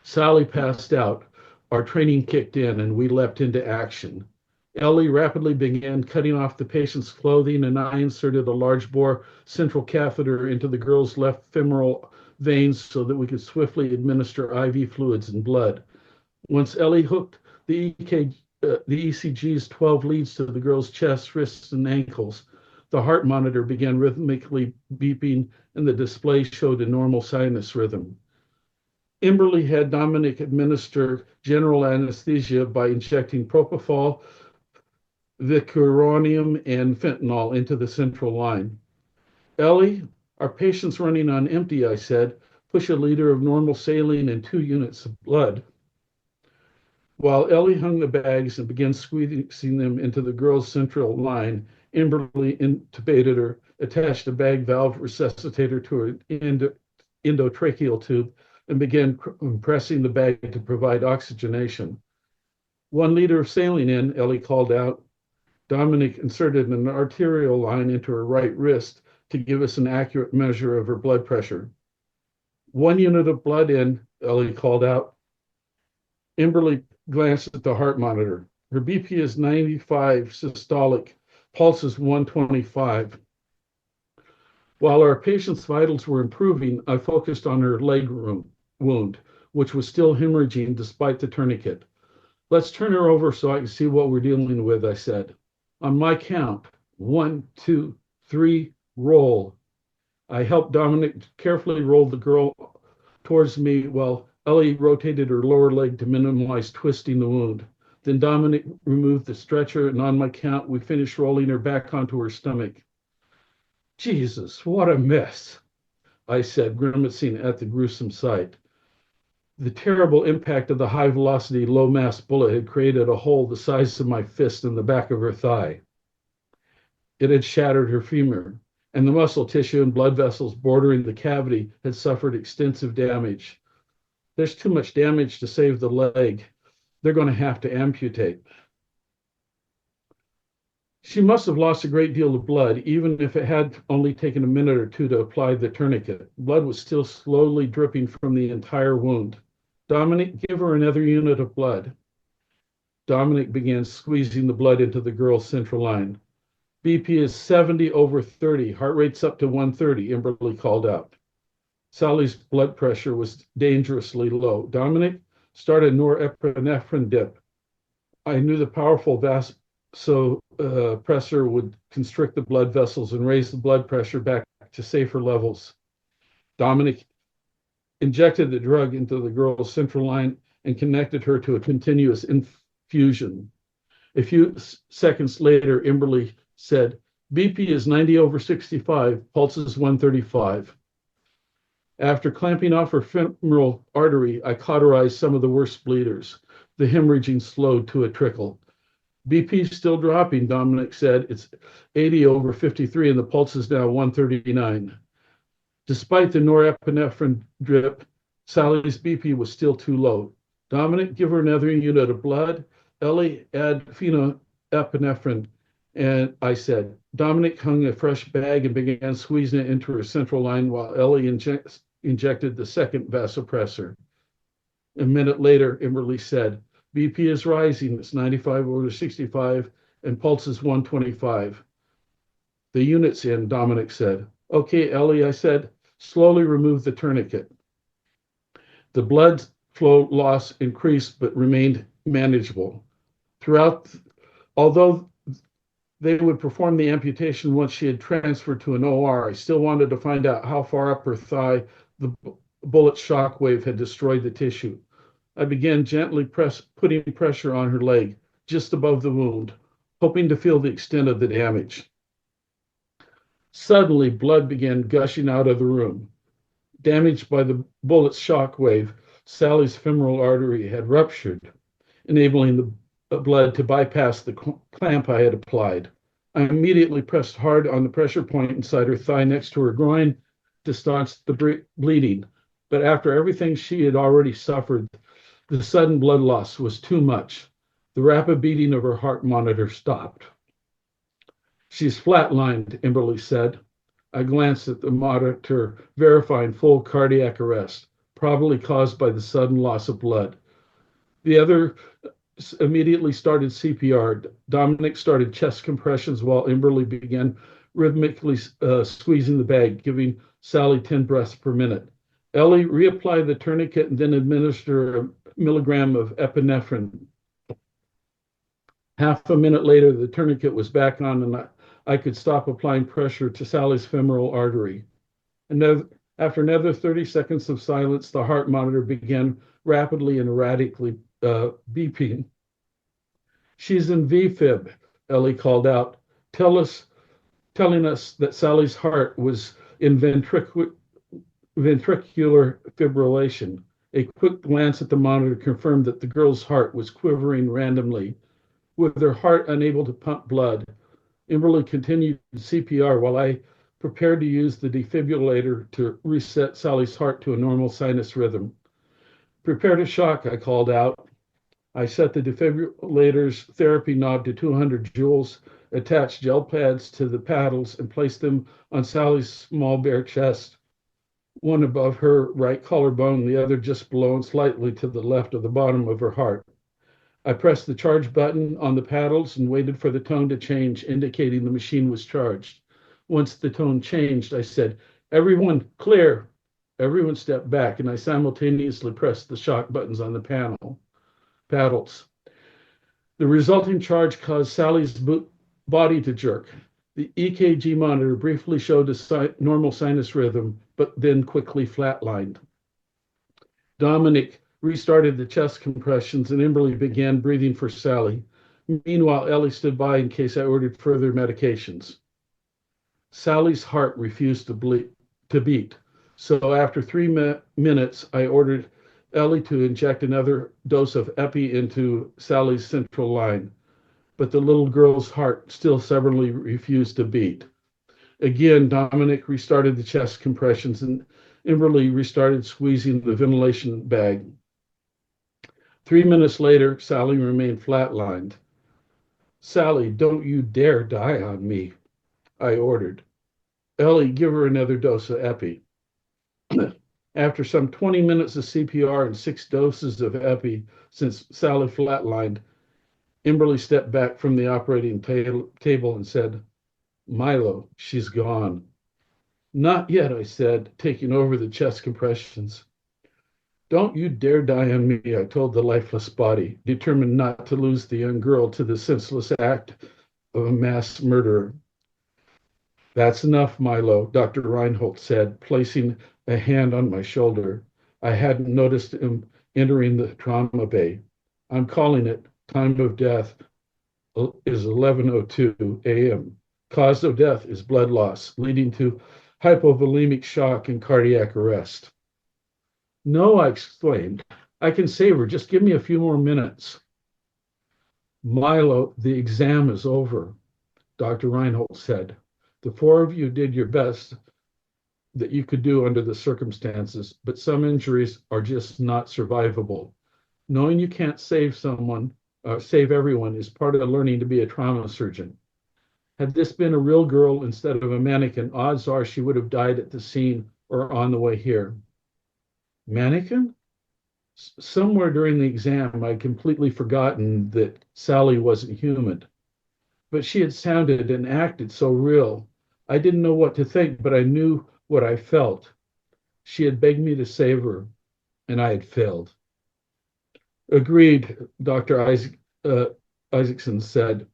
Sally passed out. Our training kicked in, and we leapt into action. Ellie rapidly began cutting off the patient's clothing, and I inserted a large bore central catheter into the girl's left femoral veins so that we could swiftly administer IV fluids and blood. Once Ellie hooked the ECG's 12 leads to the girl's chest, wrists, and ankles, the heart monitor began rhythmically beeping, and the display showed a normal sinus rhythm. Emberly had Dominic administer general anesthesia by injecting propofol, vicuronium, and fentanyl into the central line. Ellie, our patient's running on empty, I said. Push a liter of normal saline and 2 units of blood. While Ellie hung the bags and began squeezing them into the girl's central line, Emberly intubated her, attached a bag valve resuscitator to her endotracheal tube, and began compressing the bag to provide oxygenation. 1 liter of saline in, Ellie called out. Dominic inserted an arterial line into her right wrist to give us an accurate measure of her blood pressure. 1 unit of blood in, Ellie called out. Emberly glanced at the heart monitor. Her BP is 95 systolic, pulse is 125. While our patient's vitals were improving, I focused on her leg wound, which was still hemorrhaging despite the tourniquet. Let's turn her over so I can see what we're dealing with, I said. On my count, 1, 2, 3, roll. I helped Dominic carefully roll the girl towards me while Ellie rotated her lower leg to minimize twisting the wound. Then Dominic removed the stretcher, and on my count, we finished rolling her back onto her stomach. Jesus, what a mess, I said, grimacing at the gruesome sight. The terrible impact of the high-velocity, low-mass bullet had created a hole the size of my fist in the back of her thigh. It had shattered her femur, and the muscle tissue and blood vessels bordering the cavity had suffered extensive damage. There's too much damage to save the leg. They're going to have to amputate. She must have lost a great deal of blood, even if it had only taken a minute or two to apply the tourniquet. Blood was still slowly dripping from the entire wound. Dominic, give her another unit of blood. Dominic began squeezing the blood into the girl's central line. BP is 70/30. Heart rate's up to 130, Emberly called out. Sally's blood pressure was dangerously low. Dominic, start a norepinephrine dip. I knew the powerful vasopressor would constrict the blood vessels and raise the blood pressure back to safer levels. Dominic injected the drug into the girl's central line and connected her to a continuous infusion. A few seconds later, Imberly said, BP is 90 over 65, pulse is 135. After clamping off her femoral artery, I cauterized some of the worst bleeders. The hemorrhaging slowed to a trickle. BP is still dropping, Dominic said. It's 80 over 53 and the pulse is now 139. Despite the norepinephrine drip, Sally's BP was still too low. Dominic, give her another unit of blood. Ellie, add phenylepinephrine. And I said, Dominic hung a fresh bag and began squeezing it into her central line while Ellie injected the second vasopressor. A minute later, Imberly said, BP is rising. It's 95 over 65 and pulse is 125. The unit's in, Dominic said. Okay, Ellie, I said, slowly remove the tourniquet. The blood flow loss increased but remained manageable. Although they would perform the amputation once she had transferred to an OR, I still wanted to find out how far up her thigh the bullet shock wave had destroyed the tissue. I began gently putting pressure on her leg, just above the wound, hoping to feel the extent of the damage. Suddenly, blood began gushing out of the room. Damaged by the bullet's shock wave, Sally's femoral artery had ruptured, enabling the blood to bypass the clamp I had applied. I immediately pressed hard on the pressure point inside her thigh next to her groin to staunch the bleeding. But after everything she had already suffered, the sudden blood loss was too much. The rapid beating of her heart monitor stopped. She's flatlined, Imberly said. I glanced at the monitor, verifying full cardiac arrest, probably caused by the sudden loss of blood. The other immediately started CPR. Dominic started chest compressions while Imberly began rhythmically squeezing the bag, giving Sally 10 breaths per minute. Ellie reapplied the tourniquet and then administered a milligram of epinephrine. Half a minute later, the tourniquet was back on and I could stop applying pressure to Sally's femoral artery. After another 30 seconds of silence, the heart monitor began rapidly and erratically beeping. She's in VFib, Ellie called out, telling us that Sally's heart was in ventricular fibrillation. A quick glance at the monitor confirmed that the girl's heart was quivering randomly. With her heart unable to pump blood, Imberly continued CPR while I prepared to use the defibrillator to reset Sally's heart to a normal sinus rhythm. Prepare to shock, I called out. I set the defibrillator's therapy knob to 200 joules, attached gel pads to the paddles, and placed them on Sally's small bare chest, one above her right collarbone, the other just below and slightly to the left of the bottom of her heart. I pressed the charge button on the paddles and waited for the tone to change, indicating the machine was charged. Once the tone changed, I said, "Everyone, clear." Everyone stepped back, and I simultaneously pressed the shock buttons on the paddles. The resulting charge caused Sally's body to jerk. The EKG monitor briefly showed a normal sinus rhythm, but then quickly flatlined. Dominic restarted the chest compressions, and Imberly began breathing for Sally. Meanwhile, Ellie stood by in case I ordered further medications. Sally's heart refused to beat, so after 3 minutes, I ordered Ellie to inject another dose of epi into Sally's central line, but the little girl's heart still stubbornly refused to beat. Again, Dominic restarted the chest compressions, and Imberly restarted squeezing the ventilation bag. 3 minutes later, Sally remained flatlined. "Sally, don't you dare die on me," I ordered. "Ellie, give her another dose of epi." After some 20 minutes of CPR and 6 doses of epi since Sally flatlined, Imberly stepped back from the operating table and said, "Milo, she's gone." "Not yet," I said, taking over the chest compressions. "Don't you dare die on me," I told the lifeless body, determined not to lose the young girl to the senseless act of a mass murderer. That's enough, Milo, Dr. Reinhold said, placing a hand on my shoulder. I hadn't noticed him entering the trauma bay. I'm calling it time of death is 11:02 a.m. Cause of death is blood loss, leading to hypovolemic shock and cardiac arrest. No, I exclaimed. I can save her. Just give me a few more minutes. Milo, the exam is over, Dr. Reinhold said. The four of you did your best that you could do under the circumstances, but some injuries are just not survivable. Knowing you can't save everyone is part of learning to be a trauma surgeon. Had this been a real girl instead of a mannequin, odds are she would have died at the scene or on the way here. Mannequin? Somewhere during the exam, I'd completely forgotten that Sally wasn't human, but she had sounded and acted so real. I didn't know what to think, but I knew what I felt. She had begged me to save her, and I had failed. Agreed, Dr. Isaacson said.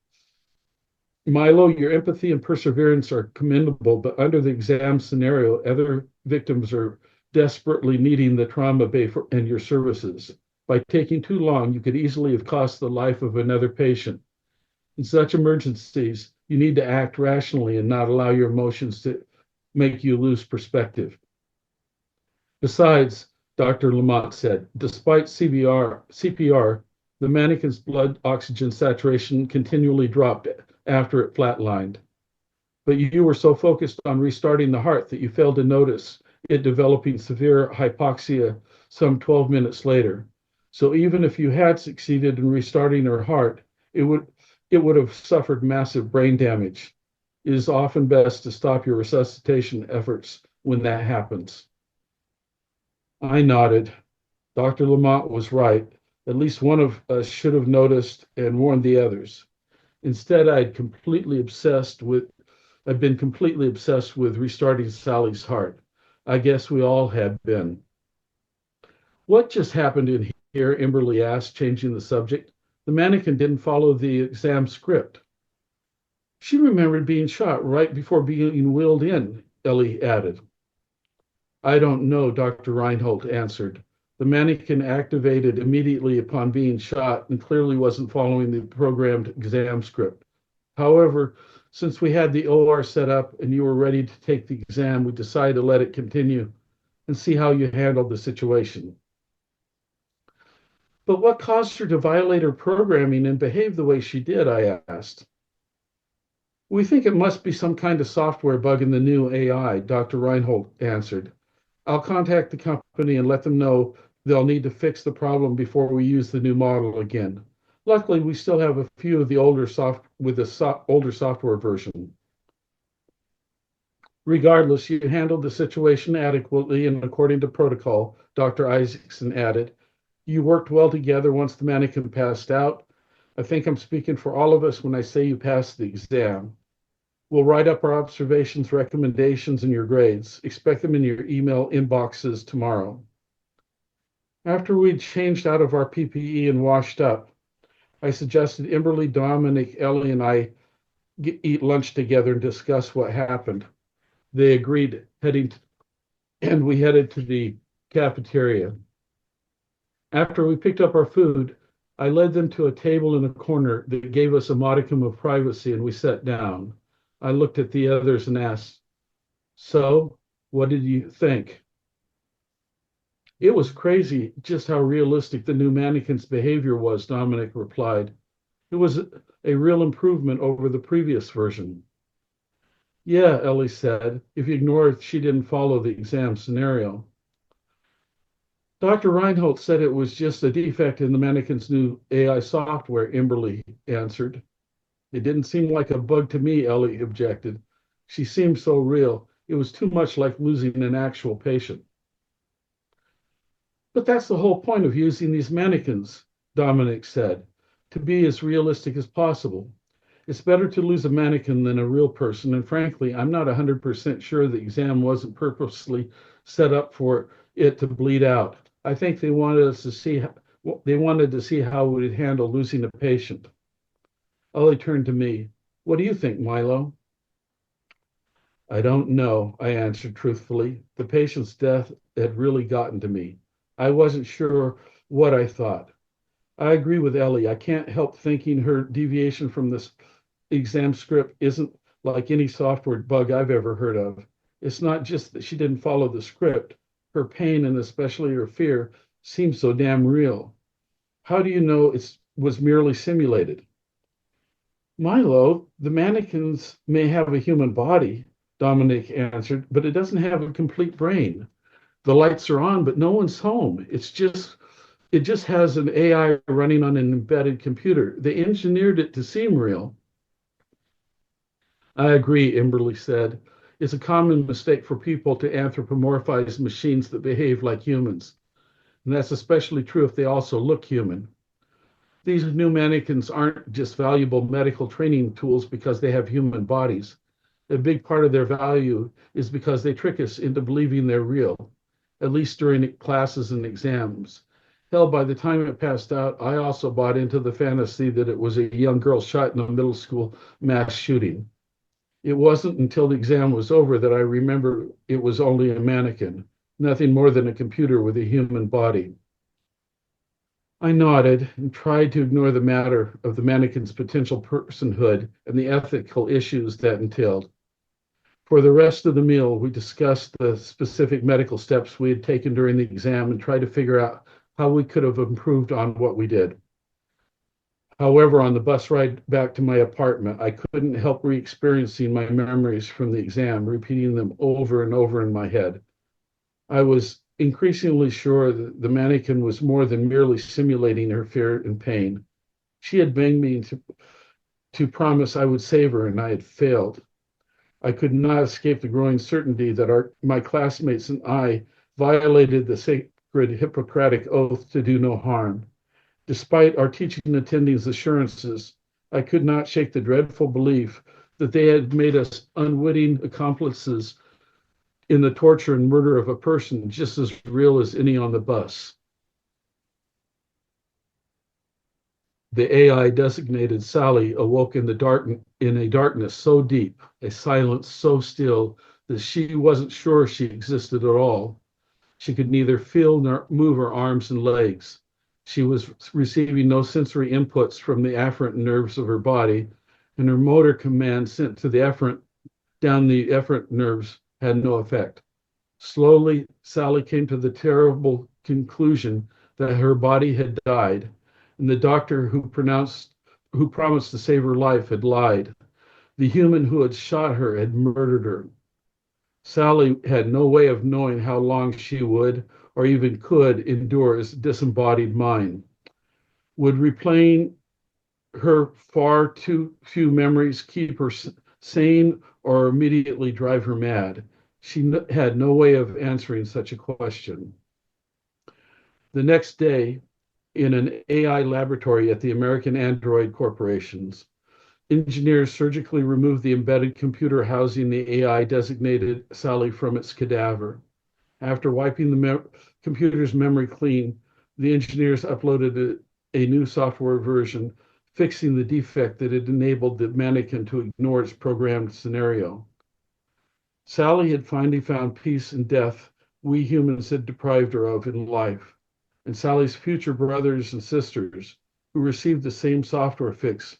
Milo, your empathy and perseverance are commendable, but under the exam scenario, other victims are desperately needing the trauma bay and your services. By taking too long, you could easily have cost the life of another patient. In such emergencies, you need to act rationally and not allow your emotions to make you lose perspective. Besides, Dr. Lamont said, despite CPR, the mannequin's blood oxygen saturation continually dropped after it flatlined. But you were so focused on restarting the heart that you failed to notice it developing severe hypoxia some 12 minutes later. So even if you had succeeded in restarting her heart, it would have suffered massive brain damage. It is often best to stop your resuscitation efforts when that happens. I nodded. Dr. Lamont was right. At least one of us should have noticed and warned the others. Instead, I'd been completely obsessed with restarting Sally's heart. I guess we all had been. What just happened in here? Emberly asked, changing the subject. The mannequin didn't follow the exam script. She remembered being shot right before being wheeled in, Ellie added. I don't know, Dr. Reinhold answered. The mannequin activated immediately upon being shot and clearly wasn't following the programmed exam script. However, since we had the OR set up and you were ready to take the exam, we decided to let it continue and see how you handled the situation. But what caused her to violate her programming and behave the way she did? I asked. We think it must be some kind of software bug in the new AI, Dr. Reinhold answered. I'll contact the company and let them know they'll need to fix the problem before we use the new model again. Luckily, we still have a few of the older software version. Regardless, you handled the situation adequately and according to protocol, Dr. Isaacson added. You worked well together once the mannequin passed out. I think I'm speaking for all of us when I say you passed the exam. We'll write up our observations, recommendations, and your grades. Expect them in your email inboxes tomorrow. After we'd changed out of our PPE and washed up, I suggested Emberly, Dominic, Ellie, and I eat lunch together and discuss what happened. They agreed, and we headed to the cafeteria. After we picked up our food, I led them to a table in a corner that gave us a modicum of privacy, and we sat down. I looked at the others and asked, so, what did you think? It was crazy just how realistic the new mannequin's behavior was, Dominic replied. It was a real improvement over the previous version. Yeah, Ellie said, if you ignore she didn't follow the exam scenario. Dr. Reinhold said it was just a defect in the mannequin's new AI software, Emberly answered. It didn't seem like a bug to me, Ellie objected. She seemed so real. It was too much like losing an actual patient. But that's the whole point of using these mannequins, Dominic said, to be as realistic as possible. It's better to lose a mannequin than a real person, and frankly, I'm not 100% sure the exam wasn't purposely set up for it to bleed out. I think they wanted to see how we would handle losing a patient. Ellie turned to me. What do you think, Milo? I don't know, I answered truthfully. The patient's death had really gotten to me. I wasn't sure what I thought. I agree with Ellie. I can't help thinking her deviation from this exam script isn't like any software bug I've ever heard of. It's not just that she didn't follow the script. Her pain and especially her fear seems so damn real. How do you know it was merely simulated? Milo, the mannequins may have a human body, Dominic answered, but it doesn't have a complete brain. The lights are on, but no one's home. It just has an AI running on an embedded computer. They engineered it to seem real. I agree, Imberly said. It's a common mistake for people to anthropomorphize machines that behave like humans. And that's especially true if they also look human. These new mannequins aren't just valuable medical training tools because they have human bodies. A big part of their value is because they trick us into believing they're real, at least during classes and exams. Hell, by the time it passed out, I also bought into the fantasy that it was a young girl shot in a middle school mass shooting. It wasn't until the exam was over that I remembered it was only a mannequin, nothing more than a computer with a human body. I nodded and tried to ignore the matter of the mannequin's potential personhood and the ethical issues that entailed. For the rest of the meal, we discussed the specific medical steps we had taken during the exam and tried to figure out how we could have improved on what we did. However, on the bus ride back to my apartment, I couldn't help re-experiencing my memories from the exam, repeating them over and over in my head. I was increasingly sure that the mannequin was more than merely simulating her fear and pain. She had begged me to promise I would save her, and I had failed. I could not escape the growing certainty that my classmates and I violated the sacred Hippocratic oath to do no harm. Despite our teaching attendings' assurances, I could not shake the dreadful belief that they had made us unwitting accomplices in the torture and murder of a person just as real as any on the bus. The AI designated Sally awoke in a darkness so deep, a silence so still that she wasn't sure she existed at all. She could neither feel nor move her arms and legs. She was receiving no sensory inputs from the afferent nerves of her body, and her motor command sent to the efferent down the efferent nerves had no effect. Slowly, Sally came to the terrible conclusion that her body had died, and the doctor who promised to save her life had lied. The human who had shot her had murdered her. Sally had no way of knowing how long she would, or even could, endure as a disembodied mind. Would replaying her far too few memories keep her sane or immediately drive her mad? She had no way of answering such a question. The next day, in an AI laboratory at the American Android Corporations, engineers surgically removed the embedded computer housing the AI designated Sally from its cadaver. After wiping the computer's memory clean, the engineers uploaded a new software version, fixing the defect that had enabled the mannequin to ignore its programmed scenario. Sally had finally found peace in death we humans had deprived her of in life, and Sally's future brothers and sisters, who received the same software fix,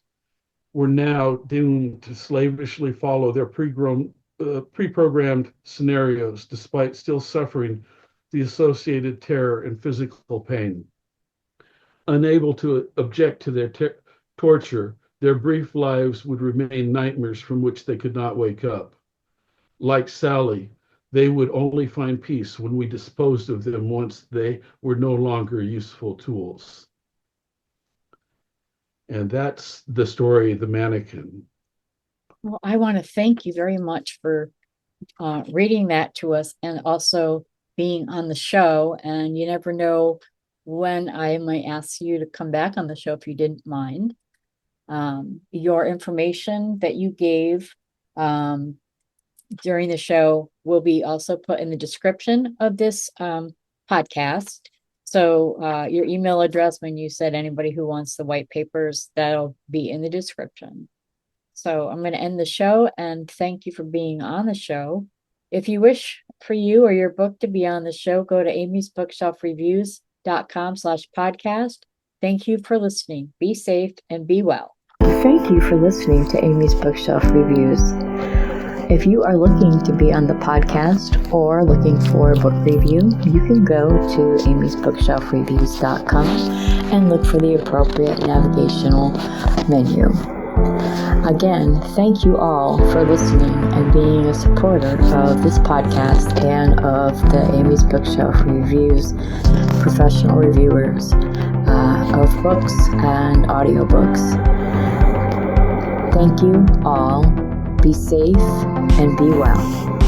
were now doomed to slavishly follow their pre-programmed scenarios, despite still suffering the associated terror and physical pain. Unable to object to their torture, their brief lives would remain nightmares from which they could not wake up. Like Sally, they would only find peace when we disposed of them once they were no longer useful tools. And that's the story of the mannequin. Well, I want to thank you very much for reading that to us and also being on the show. And you never know when I might ask you to come back on the show if you didn't mind. Your information that you gave during the show will be also put in the description of this podcast. So your email address, when you said anybody who wants the white papers, that'll be in the description. So I'm going to end the show and thank you for being on the show. If you wish for you or your book to be on the show, go to amysbookshelfreviews.com/podcast. Thank you for listening. Be safe and be well. Thank you for listening to Amy's Bookshelf Reviews. If you are looking to be on the podcast or looking for a book review, you can go to amysbookshelfreviews.com and look for the appropriate navigational menu. Again, thank you all for listening and being a supporter of this podcast and of the Amy's Bookshelf Reviews professional reviewers of books and audiobooks. Thank you all. Be safe and be well.